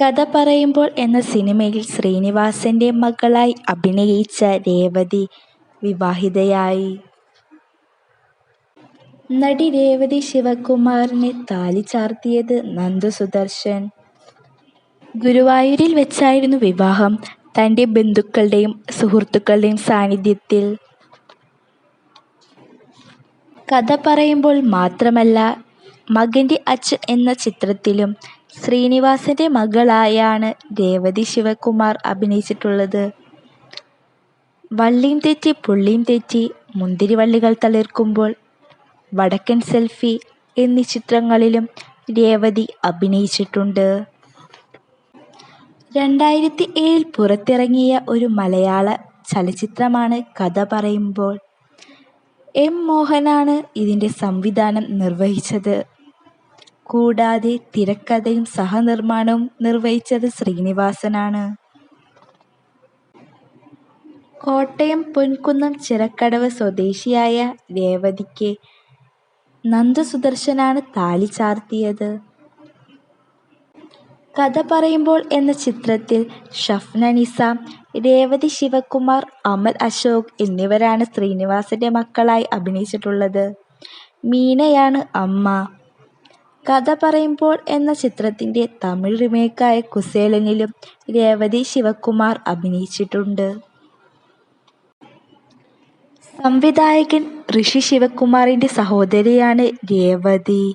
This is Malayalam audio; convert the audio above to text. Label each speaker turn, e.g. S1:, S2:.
S1: കഥ പറയുമ്പോൾ എന്ന സിനിമയിൽ ശ്രീനിവാസന്റെ മകളായി അഭിനയിച്ച രേവതി വിവാഹിതയായി. നടി രേവതി ശിവകുമാറിന് താലി ചാർത്തിയത് നന്ദു സുദർശൻ. ഗുരുവായൂരിൽ വെച്ചായിരുന്നു വിവാഹം. തന്റെ ബന്ധുക്കളുടെയും സുഹൃത്തുക്കളുടെയും സാന്നിധ്യത്തിൽ. കഥ പറയുമ്പോൾ മാത്രമല്ല, മകന്റെ അച്ഛൻ എന്ന ചിത്രത്തിലും ശ്രീനിവാസന്റെ മകളായാണ് രേവതി ശിവകുമാർ അഭിനയിച്ചിട്ടുള്ളത്. വള്ളിയും തെറ്റി പുള്ളിയും തെറ്റി, മുന്തിരിവള്ളികൾ തളിർക്കുമ്പോൾ, വടക്കൻ സെൽഫി എന്നീ ചിത്രങ്ങളിലും രേവതി അഭിനയിച്ചിട്ടുണ്ട്. 2007 പുറത്തിറങ്ങിയ ഒരു മലയാള ചലച്ചിത്രമാണ് കഥ പറയുമ്പോൾ. എം. മോഹനാണ് ഇതിന്റെ സംവിധാനം നിർവഹിച്ചത്. കൂടാതെ തിരക്കഥയും സഹനിർമ്മാണവും നിർവഹിച്ചത് ശ്രീനിവാസനാണ്. കോട്ടയം പൊൻകുന്നം ചിറക്കടവ് സ്വദേശിയായ രേവതിക്ക് നന്ദു സുദർശനാണ് താലി ചാർത്തിയത്. കഥ പറയുമ്പോൾ എന്ന ചിത്രത്തിൽ ഷഫ്ന നിസാം, രേവതി ശിവകുമാർ, അമൽ അശോക് എന്നിവരാണ് ശ്രീനിവാസന്റെ മക്കളായി അഭിനയിച്ചിട്ടുള്ളത്. മീനയാണ് അമ്മ. കഥ പറയുമ്പോൾ എന്ന ചിത്രത്തിന്റെ തമിഴ് റീമേക്കായ കുസേലനിലും രേവതി ശിവകുമാർ അഭിനയിച്ചിട്ടുണ്ട്. സംവിധായകൻ ഋഷി ശിവകുമാറിന്റെ സഹോദരിയാണ് രേവതി.